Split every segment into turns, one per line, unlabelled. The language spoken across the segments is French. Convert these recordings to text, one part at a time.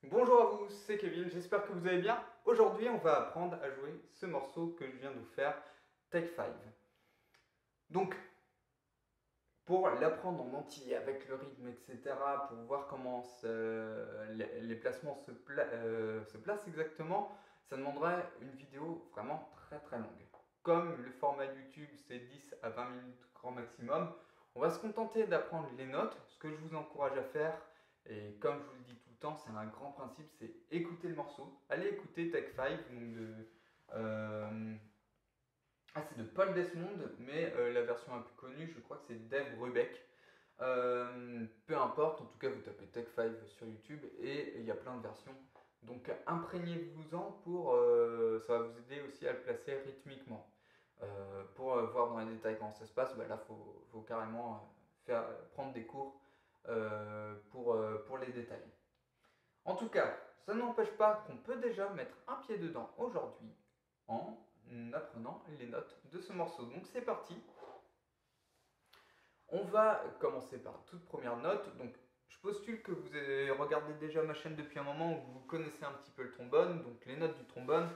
Bonjour à vous, c'est Kevin, j'espère que vous allez bien. Aujourd'hui, on va apprendre à jouer ce morceau que je viens de vous faire, Take 5. Donc, pour l'apprendre en entier avec le rythme, etc., pour voir comment les placements se placent exactement, ça demanderait une vidéo vraiment très très longue. Comme le format YouTube, c'est 10 à 20 minutes grand maximum, on va se contenter d'apprendre les notes. Ce que je vous encourage à faire, et comme je vous le dis tout le temps, c'est un grand principe, c'est écouter le morceau. Allez écouter Take 5, c'est de Paul Desmond, mais la version un peu connue, je crois que c'est Dave Brubeck. Peu importe, en tout cas vous tapez Take 5 sur YouTube et il y a plein de versions. Donc imprégnez-vous-en ça va vous aider aussi à le placer rythmiquement. Pour voir dans les détails comment ça se passe, là faut carrément prendre des cours pour les détails. En tout cas, ça n'empêche pas qu'on peut déjà mettre un pied dedans aujourd'hui en apprenant les notes de ce morceau. Donc c'est parti. On va commencer par toute première note. Donc je postule que vous avez regardé déjà ma chaîne depuis un moment, où vous connaissez un petit peu le trombone. Donc les notes du trombone,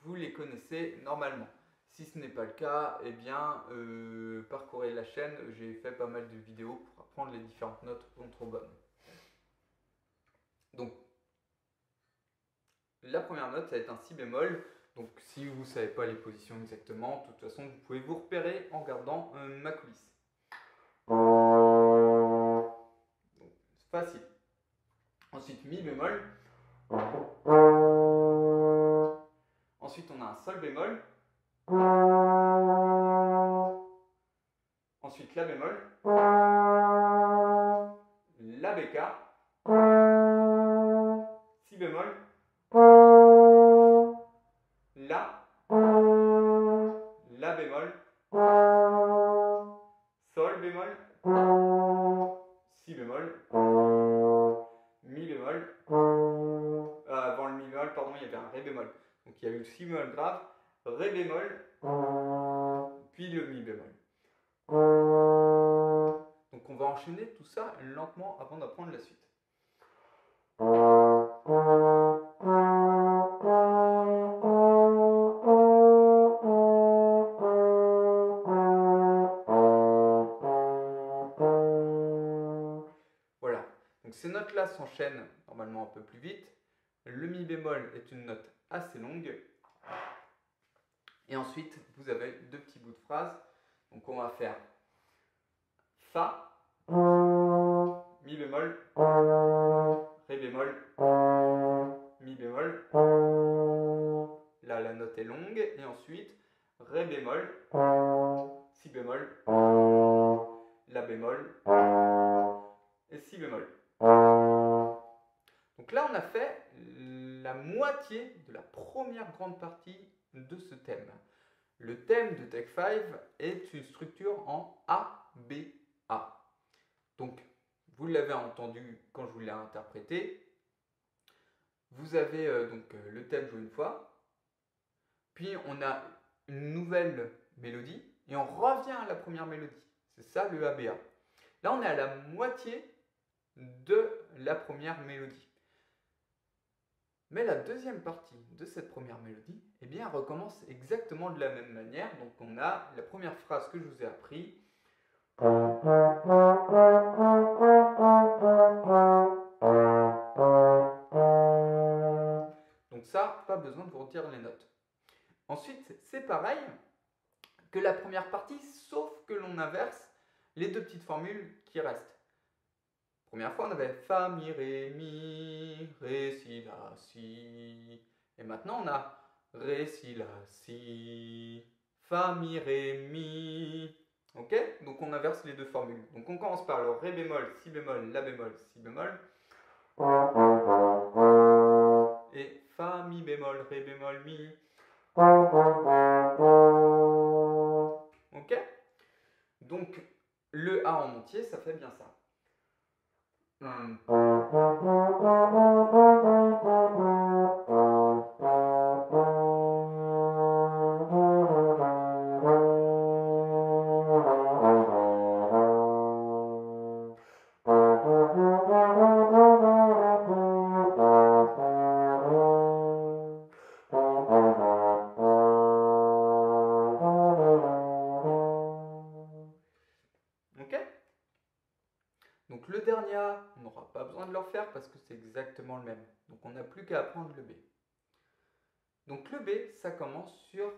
vous les connaissez normalement. Si ce n'est pas le cas, eh bien parcourez la chaîne. J'ai fait pas mal de vidéos pour apprendre les différentes notes au trombone. Donc la première note, ça va être un si bémol. Donc si vous ne savez pas les positions exactement, de toute façon, vous pouvez vous repérer en regardant ma coulisse. Donc, c'est facile. Ensuite, mi bémol. Ensuite, on a un sol bémol. Ensuite, la bémol. La béca. Si bémol. La bémol. Sol bémol. Si bémol. Mi bémol. Avant le mi bémol, pardon, il y avait un ré bémol. Donc il y a eu le si bémol grave, ré bémol, puis le mi bémol. Donc on va enchaîner tout ça lentement avant d'apprendre la suite. Voilà, donc ces notes-là s'enchaînent normalement un peu plus vite. Le mi bémol est une note assez longue. Et ensuite, vous avez deux petits bouts de phrase. Donc on va faire Fa, Mi bémol, Ré bémol, Mi bémol. Là, la note est longue. Et ensuite, Ré bémol, Si bémol, La bémol et Si bémol. Donc là, on a fait la moitié de la première grande partie de ce thème. Le thème de Take 5 est une structure en A, B, A. Donc, vous l'avez entendu quand je vous l'ai interprété. Vous avez le thème joué une fois, puis on a une nouvelle mélodie et on revient à la première mélodie. C'est ça le ABA. Là, on est à la moitié de la première mélodie. Mais la deuxième partie de cette première mélodie, eh bien, elle recommence exactement de la même manière. Donc, on a la première phrase que je vous ai appris. Donc Donc ça, pas besoin de vous redire les notes. Ensuite, c'est pareil que la première partie, sauf que l'on inverse les deux petites formules qui restent. Première fois, on avait Fa, Mi, Ré, Si, La, Si. Et maintenant, on a Ré, Si, La, Si, Fa, Mi, Ré, Mi. Ok? Donc on inverse les deux formules. Donc on commence par le Ré bémol, Si bémol, La bémol, Si bémol. Et Fa, Mi bémol, Ré bémol, Mi. Ok? Donc le A en entier, ça fait bien ça. Ok? Donc le dernier A, on n'aura pas besoin de le refaire parce que c'est exactement le même. Donc on n'a plus qu'à apprendre le B. Donc le B, ça commence sur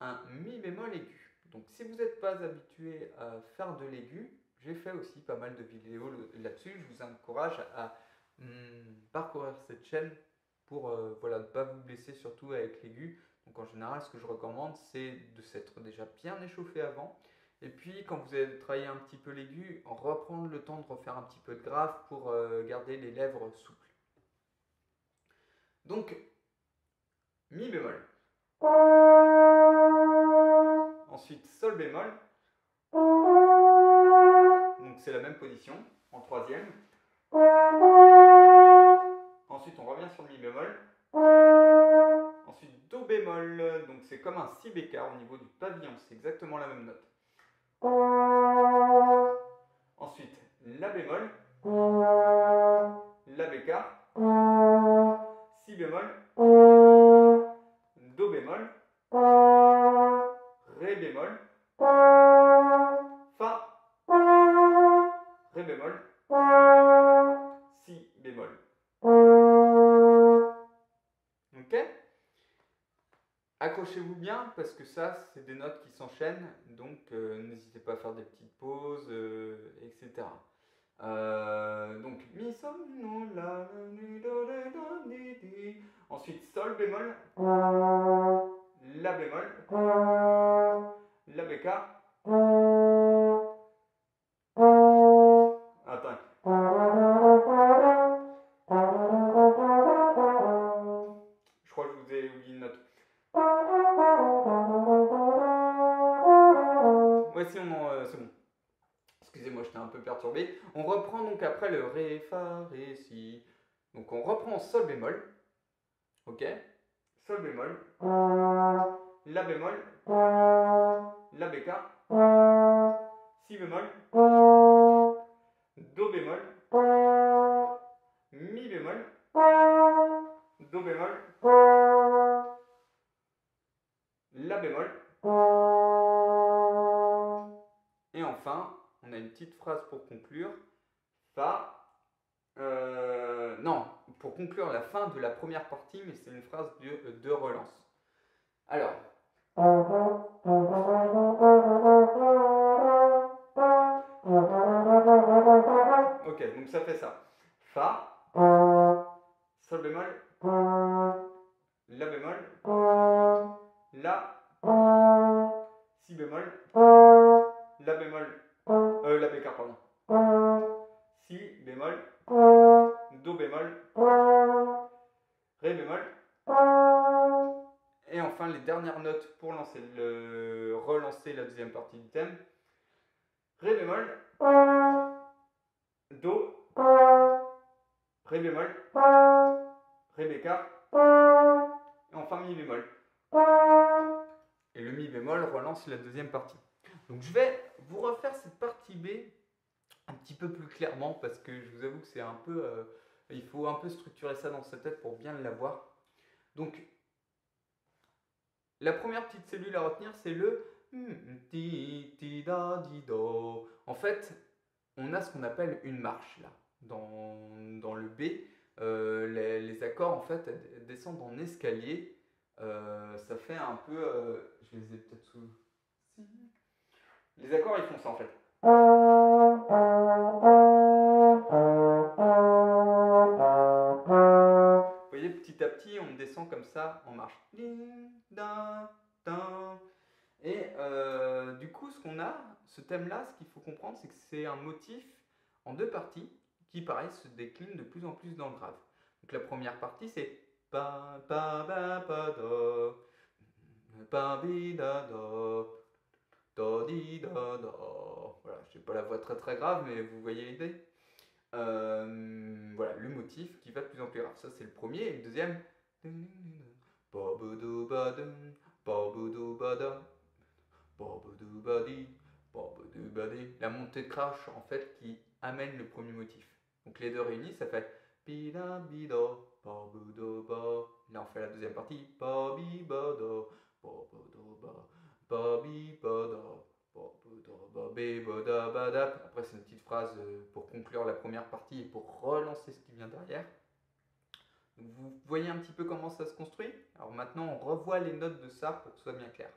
un Mi bémol aigu. Donc si vous n'êtes pas habitué à faire de l'aigu, j'ai fait aussi pas mal de vidéos là-dessus. Je vous encourage à parcourir cette chaîne pour voilà, ne pas vous blesser surtout avec l'aigu. Donc en général, ce que je recommande, c'est de s'être déjà bien échauffé avant. Et puis quand vous avez travaillé un petit peu l'aigu, reprendre le temps de refaire un petit peu de grave pour garder les lèvres souples. Donc, Mi bémol. Ensuite, Sol bémol. Donc c'est la même position en troisième. Ensuite, on revient sur Mi bémol. Ensuite, Do bémol. Donc c'est comme un si bécard au niveau du pavillon. C'est exactement la même note. Ensuite, La bémol. La bécard. Si bémol. Do bémol. Ré bémol. Fa. Ré bémol. Si bémol. Ok? Accrochez-vous bien parce que ça, c'est des notes qui s'enchaînent, donc n'hésitez pas à faire des petites pauses, etc. Donc mi sol no la mi do ré do mi di. Ensuite sol bémol, la bémol, la bécard. Attends. Je crois que je vous ai oublié une note. Ouais, sinon, c'est bon. Excusez-moi, j'étais un peu perturbé. On reprend donc après le Ré, Fa, Ré, Si. Donc on reprend Sol bémol. Ok? Sol bémol. La bémol. La bécard. Si bémol. Do bémol. Mi bémol. Do bémol. La bémol. Et enfin, on a une petite phrase pour conclure. Fa. Non, pour conclure la fin de la première partie, mais c'est une phrase de relance. Alors. Ok, donc ça fait ça. Fa. Sol bémol. La bémol. La. Si bémol. La bémol. La bécard, pardon. Si bémol. Do bémol. Ré bémol. Et enfin, les dernières notes pour relancer la deuxième partie du thème. Ré bémol. Do. Ré bémol. Ré bécard. Et enfin Mi bémol. Et le Mi bémol relance la deuxième partie. Donc je vais vous refaire cette partie B un petit peu plus clairement parce que je vous avoue que c'est un peu... il faut un peu structurer ça dans sa tête pour bien l'avoir. Donc la première petite cellule à retenir, c'est le ti ti da di do. En fait, on a ce qu'on appelle une marche là dans le B. les accords en fait descendent en escalier. Ça fait un peu. Je les ai peut-être sous. Les accords ils font ça en fait. Vous voyez, petit à petit, on descend comme ça en marche. Et du coup, ce qu'on a, ce thème-là, ce qu'il faut comprendre, c'est que c'est un motif en deux parties qui, pareil, se décline de plus en plus dans le grave. Donc la première partie, c'est pa pa ba pa do pa bi da do do di da do. Voilà, je n'ai pas la voix très très grave, mais vous voyez l'idée. Voilà, le motif qui va de plus en plus grave. Ça, c'est le premier. Et le deuxième. La montée de crash, en fait, qui amène le premier motif. Donc les deux réunis, ça fait. Là, on fait la deuxième partie. Après, c'est une petite phrase pour conclure la première partie et pour relancer ce qui vient derrière. Donc, vous voyez un petit peu comment ça se construit. Alors maintenant, on revoit les notes de ça pour que ce soit bien clair.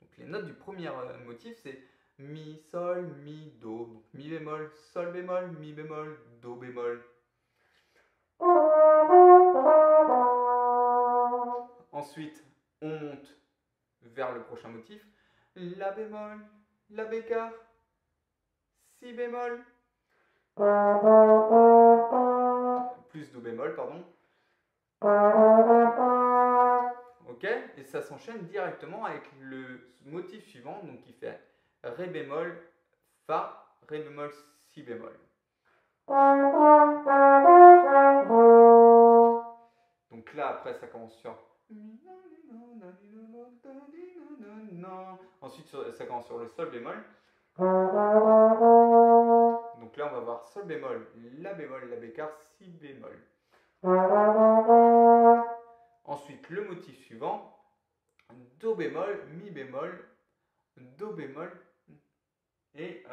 Donc, les notes du premier motif, c'est mi, sol, mi, do. Donc, mi bémol, sol bémol, mi bémol, do bémol. Ensuite, on monte vers le prochain motif. La bémol, la bécard, si bémol, plus do bémol, pardon. Ok, et ça s'enchaîne directement avec le motif suivant, donc qui fait ré bémol, fa, ré bémol, si bémol. Donc là, après, ça commence sur. Ensuite, ça commence sur le sol bémol. Donc là, on va voir sol bémol, la bécard, si bémol. Ensuite, le motif suivant, do bémol, mi bémol, do bémol et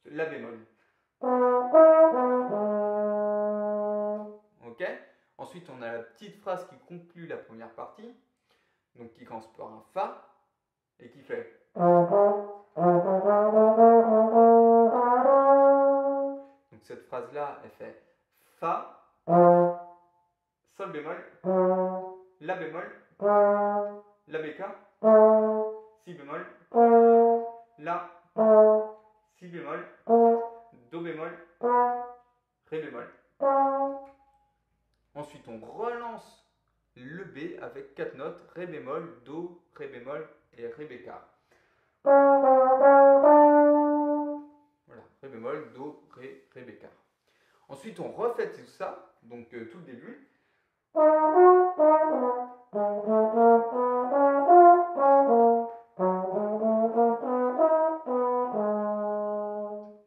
la bémol. Ok. Ensuite, on a la petite phrase qui conclut la première partie, donc qui commence par un fa et qui fait. Donc cette phrase-là, elle fait fa, sol bémol, la bémol, la bécard, si bémol, la, si bémol, do bémol, ré bémol. Ensuite, on relance le B avec 4 notes, ré bémol, do, ré bémol et ré bécard. Voilà, ré bémol, do, ré, ré bécard. Ensuite, on refait tout ça, donc tout le début.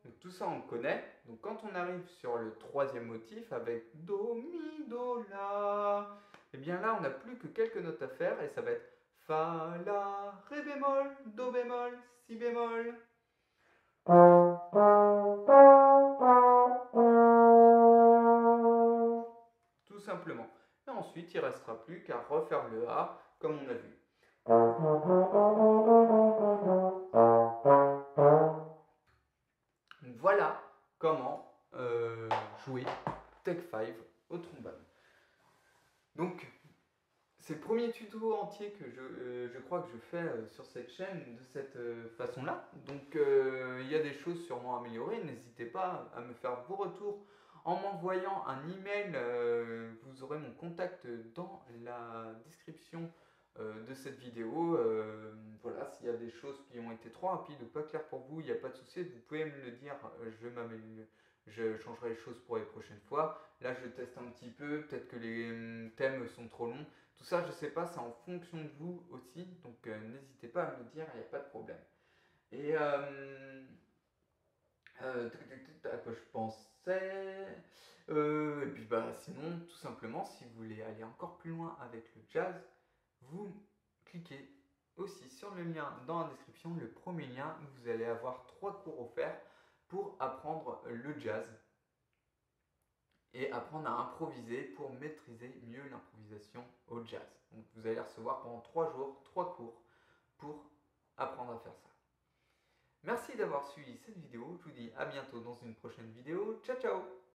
Donc tout ça, on le connaît. Donc quand on arrive sur le troisième motif avec do, mi, do, la, et bien là, on n'a plus que quelques notes à faire et ça va être fa, la, ré bémol, do bémol, si bémol. Tout simplement. Et ensuite, il ne restera plus qu'à refaire le A comme on a vu. Donc voilà comment jouer Take 5 au trombone. Donc, c'est le premier tuto entier que je crois que je fais sur cette chaîne de cette façon-là. Donc, il y a des choses sûrement à améliorer. N'hésitez pas à me faire vos retours en m'envoyant un email. Vous aurez mon contact dans la description de cette vidéo. Voilà, s'il y a des choses qui ont été trop rapides ou pas claires pour vous, il n'y a pas de souci, vous pouvez me le dire, je changerai les choses pour les prochaines fois. Là, je teste un petit peu, peut-être que les thèmes sont trop longs. Tout ça, je ne sais pas, c'est en fonction de vous aussi, donc n'hésitez pas à me le dire, il n'y a pas de problème. Et à quoi je pensais et puis bah sinon, tout simplement, si vous voulez aller encore plus loin avec le jazz, vous cliquez aussi sur le lien dans la description, le premier lien, vous allez avoir 3 cours offerts pour apprendre le jazz. et apprendre à improviser pour maîtriser mieux l'improvisation au jazz. Donc vous allez recevoir pendant 3 jours 3 cours pour apprendre à faire ça. Merci d'avoir suivi cette vidéo, je vous dis à bientôt dans une prochaine vidéo, ciao ciao!